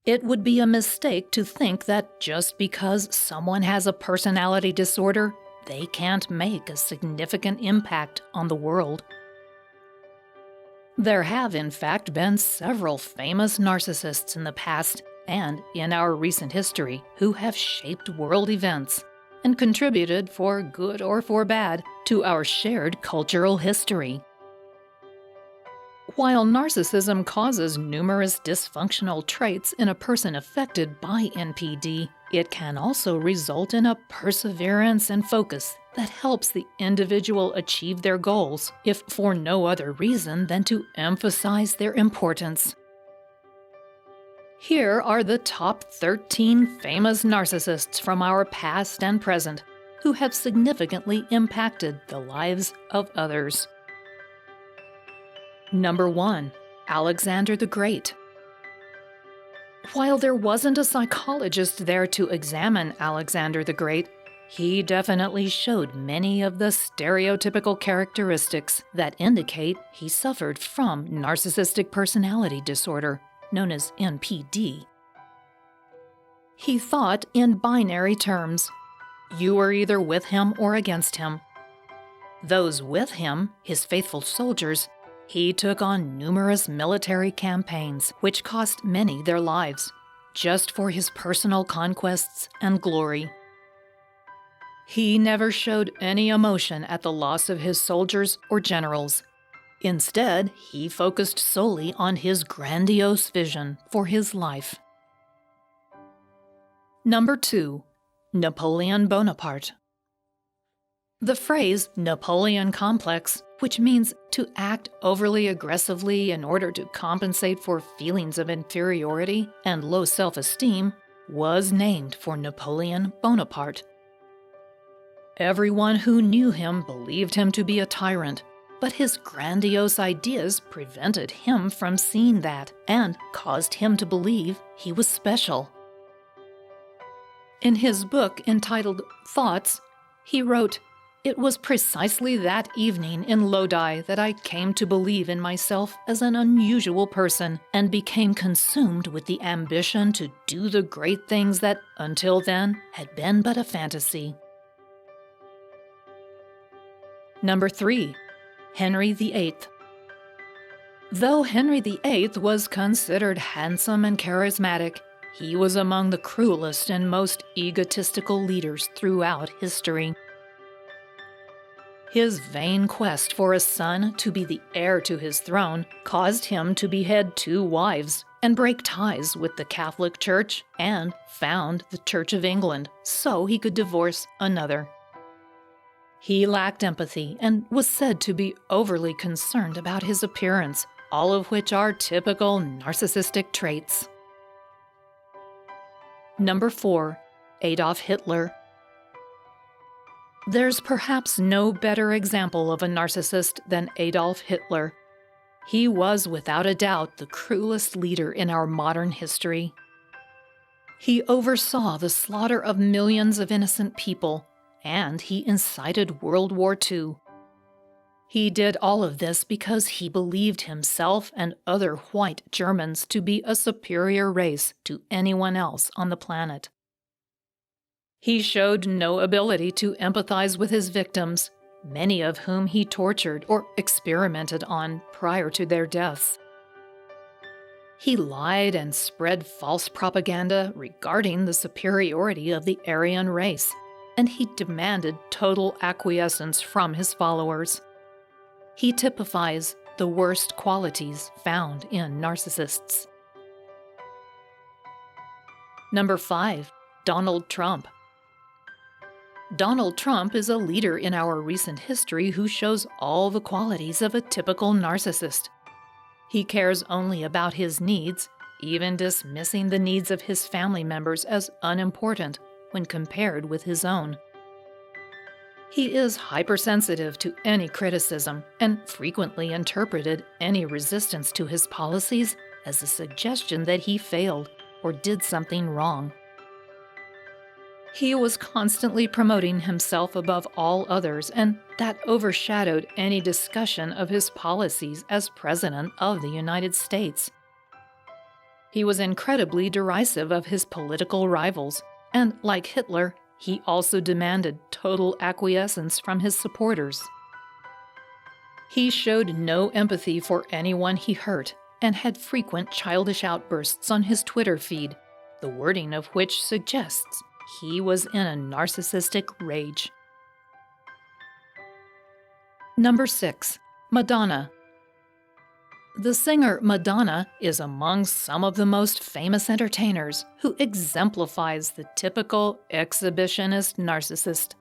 It would be a mistake to think that just because someone has a personality disorder, they can't make a significant impact on the world. There have, in fact, been several famous narcissists in the past and in our recent history who have shaped world events and contributed, for good or for bad, to our shared cultural history. While narcissism causes numerous dysfunctional traits in a person affected by NPD, it can also result in a perseverance and focus that helps the individual achieve their goals, if for no other reason than to emphasize their importance. Here are the top 13 famous narcissists from our past and present who have significantly impacted the lives of others. Number 1. Alexander the Great. While there wasn't a psychologist there to examine Alexander the Great, he definitely showed many of the stereotypical characteristics that indicate he suffered from narcissistic personality disorder, known as NPD. He thought in binary terms. You were either with him or against him. Those with him, his faithful soldiers, he took on numerous military campaigns, which cost many their lives, just for his personal conquests and glory. He never showed any emotion at the loss of his soldiers or generals. Instead, he focused solely on his grandiose vision for his life. Number 2. Napoleon Bonaparte. The phrase Napoleon complex, which means to act overly aggressively in order to compensate for feelings of inferiority and low self-esteem, was named for Napoleon Bonaparte. Everyone who knew him believed him to be a tyrant, but his grandiose ideas prevented him from seeing that and caused him to believe he was special. In his book entitled Thoughts, he wrote, "It was precisely that evening in Lodi that I came to believe in myself as an unusual person and became consumed with the ambition to do the great things that, until then, had been but a fantasy." Number 3. Henry VIII. Though Henry VIII was considered handsome and charismatic, he was among the cruelest and most egotistical leaders throughout history. His vain quest for a son to be the heir to his throne caused him to behead 2 wives and break ties with the Catholic Church and found the Church of England so he could divorce another. He lacked empathy and was said to be overly concerned about his appearance, all of which are typical narcissistic traits. Number 4. Adolf Hitler. There's perhaps no better example of a narcissist than Adolf Hitler. He was without a doubt the cruelest leader in our modern history. He oversaw the slaughter of millions of innocent people, and he incited World War II. He did all of this because he believed himself and other white Germans to be a superior race to anyone else on the planet. He showed no ability to empathize with his victims, many of whom he tortured or experimented on prior to their deaths. He lied and spread false propaganda regarding the superiority of the Aryan race, and he demanded total acquiescence from his followers. He typifies the worst qualities found in narcissists. Number 5. Donald Trump. Donald Trump is a leader in our recent history who shows all the qualities of a typical narcissist. He cares only about his needs, even dismissing the needs of his family members as unimportant when compared with his own. He is hypersensitive to any criticism and frequently interpreted any resistance to his policies as a suggestion that he failed or did something wrong. He was constantly promoting himself above all others, and that overshadowed any discussion of his policies as President of the United States. He was incredibly derisive of his political rivals, and like Hitler, he also demanded total acquiescence from his supporters. He showed no empathy for anyone he hurt and had frequent childish outbursts on his Twitter feed, the wording of which suggests he was in a narcissistic rage. Number 6. Madonna. The singer Madonna is among some of the most famous entertainers who exemplifies the typical exhibitionist narcissist.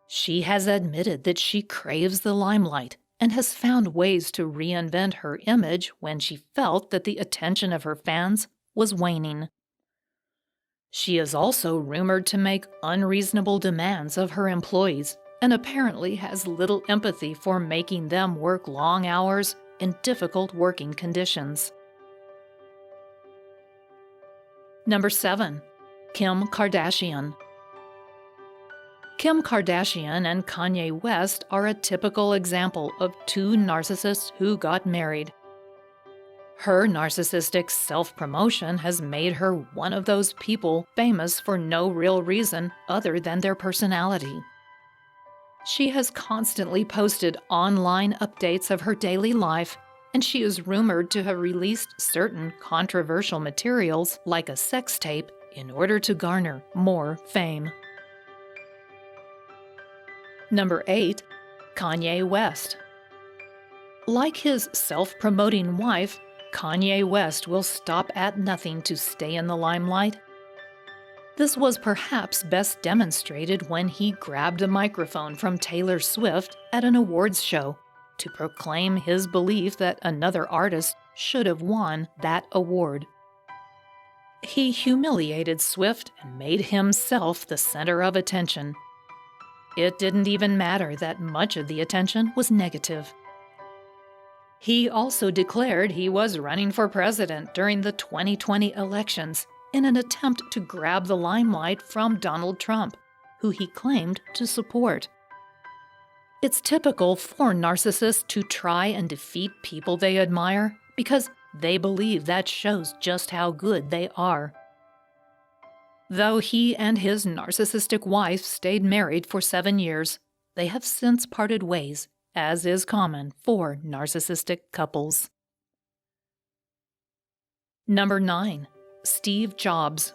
She has admitted that she craves the limelight and has found ways to reinvent her image when she felt that the attention of her fans was waning. She is also rumored to make unreasonable demands of her employees and apparently has little empathy for making them work long hours in difficult working conditions. Number 7. Kim Kardashian. Kim Kardashian and Kanye West are a typical example of two narcissists who got married. Her narcissistic self-promotion has made her one of those people famous for no real reason other than their personality. She has constantly posted online updates of her daily life, and she is rumored to have released certain controversial materials like a sex tape in order to garner more fame. Number 8. Kanye West. Like his self-promoting wife, Kanye West will stop at nothing to stay in the limelight. This was perhaps best demonstrated when he grabbed a microphone from Taylor Swift at an awards show to proclaim his belief that another artist should have won that award. He humiliated Swift and made himself the center of attention. It didn't even matter that much of the attention was negative. He also declared he was running for president during the 2020 elections in an attempt to grab the limelight from Donald Trump, who he claimed to support. It's typical for narcissists to try and defeat people they admire because they believe that shows just how good they are. Though he and his narcissistic wife stayed married for 7 years, they have since parted ways, as is common for narcissistic couples. Number 9. Steve Jobs.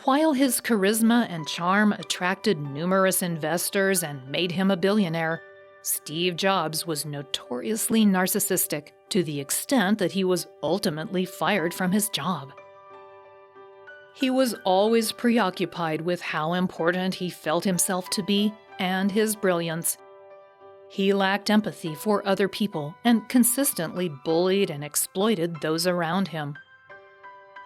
While his charisma and charm attracted numerous investors and made him a billionaire, Steve Jobs was notoriously narcissistic to the extent that he was ultimately fired from his job. He was always preoccupied with how important he felt himself to be and his brilliance. He lacked empathy for other people and consistently bullied and exploited those around him.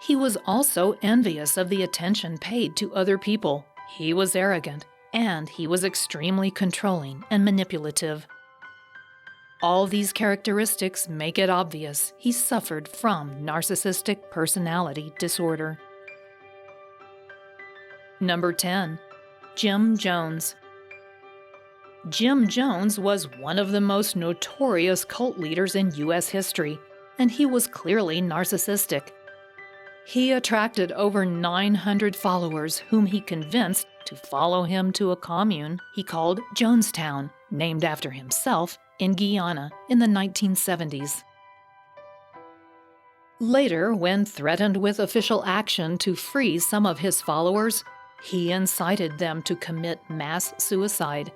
He was also envious of the attention paid to other people. He was arrogant, and he was extremely controlling and manipulative. All these characteristics make it obvious he suffered from narcissistic personality disorder. Number 10. Jim Jones. Jim Jones was one of the most notorious cult leaders in U.S. history, and he was clearly narcissistic. He attracted over 900 followers whom he convinced to follow him to a commune he called Jonestown, named after himself, in Guyana in the 1970s. Later, when threatened with official action to free some of his followers, he incited them to commit mass suicide.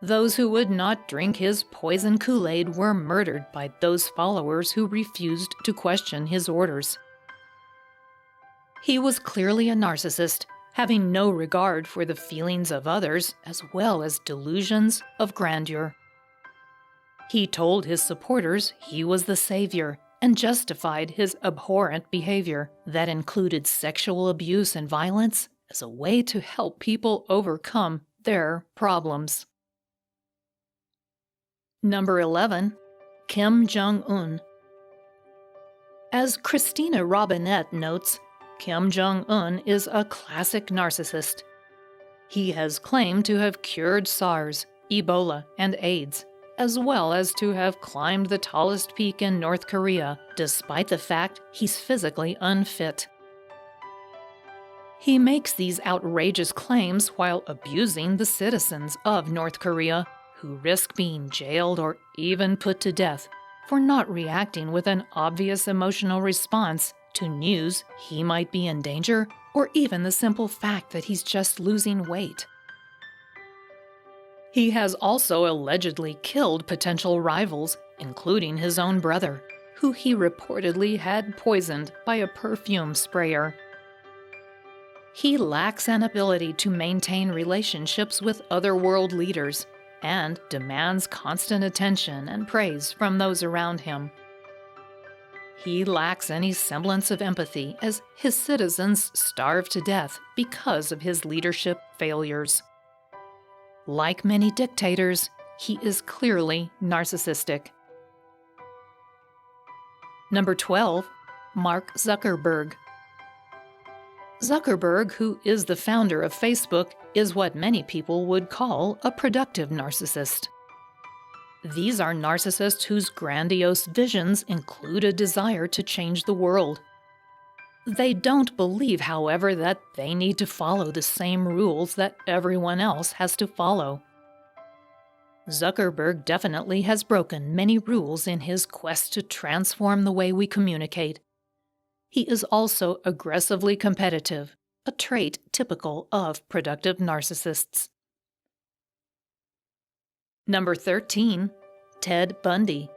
Those who would not drink his poison Kool-Aid were murdered by those followers who refused to question his orders. He was clearly a narcissist, having no regard for the feelings of others as well as delusions of grandeur. He told his supporters he was the savior and justified his abhorrent behavior that included sexual abuse and violence as a way to help people overcome their problems. Number 11. Kim Jong-un. As Christina Robinette notes, Kim Jong-un is a classic narcissist. He has claimed to have cured SARS, Ebola, and AIDS, as well as to have climbed the tallest peak in North Korea, despite the fact he's physically unfit. He makes these outrageous claims while abusing the citizens of North Korea, who risk being jailed or even put to death for not reacting with an obvious emotional response to news he might be in danger, or even the simple fact that he's just losing weight. He has also allegedly killed potential rivals, including his own brother, who he reportedly had poisoned by a perfume sprayer. He lacks an ability to maintain relationships with other world leaders and demands constant attention and praise from those around him. He lacks any semblance of empathy as his citizens starve to death because of his leadership failures. Like many dictators, he is clearly narcissistic. Number 12. Mark Zuckerberg. Zuckerberg, who is the founder of Facebook, is what many people would call a productive narcissist. These are narcissists whose grandiose visions include a desire to change the world. They don't believe, however, that they need to follow the same rules that everyone else has to follow. Zuckerberg definitely has broken many rules in his quest to transform the way we communicate. He is also aggressively competitive, a trait typical of productive narcissists. Number 13. Ted Bundy.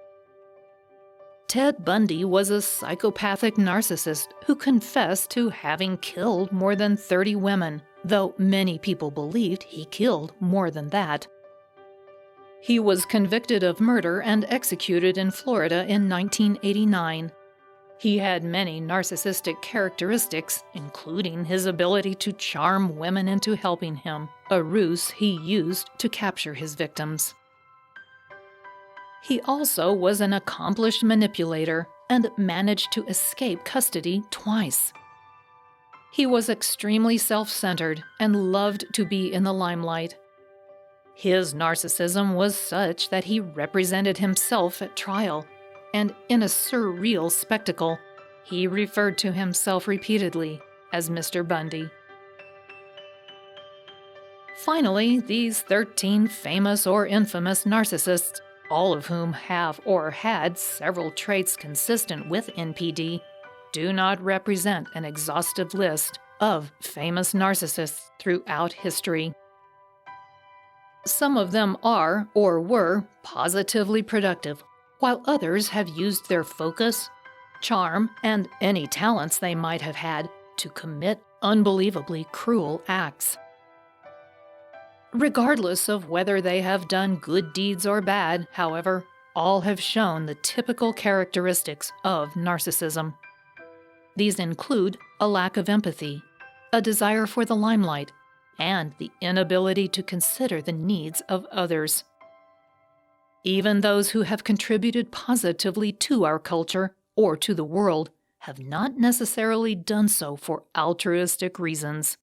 Ted Bundy was a psychopathic narcissist who confessed to having killed more than 30 women, though many people believed he killed more than that. He was convicted of murder and executed in Florida in 1989. He had many narcissistic characteristics, including his ability to charm women into helping him, a ruse he used to capture his victims. He also was an accomplished manipulator and managed to escape custody twice. He was extremely self-centered and loved to be in the limelight. His narcissism was such that he represented himself at trial, and in a surreal spectacle, he referred to himself repeatedly as Mr. Bundy. Finally, these 13 famous or infamous narcissists, all of whom have or had several traits consistent with NPD, do not represent an exhaustive list of famous narcissists throughout history. Some of them are, or were, positively productive, while others have used their focus, charm, and any talents they might have had to commit unbelievably cruel acts. Regardless of whether they have done good deeds or bad, however, all have shown the typical characteristics of narcissism. These include a lack of empathy, a desire for the limelight, and the inability to consider the needs of others. Even those who have contributed positively to our culture or to the world have not necessarily done so for altruistic reasons.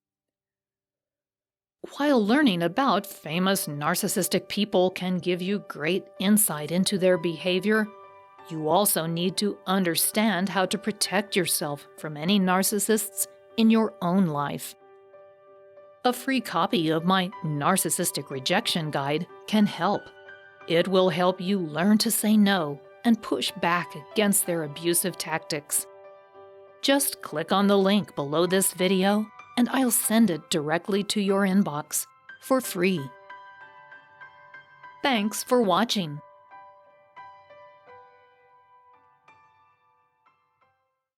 While learning about famous narcissistic people can give you great insight into their behavior, you also need to understand how to protect yourself from any narcissists in your own life. A free copy of my Narcissistic Rejection Guide can help. It will help you learn to say no and push back against their abusive tactics. Just click on the link below this video and I'll send it directly to your inbox for free. Thanks for watching.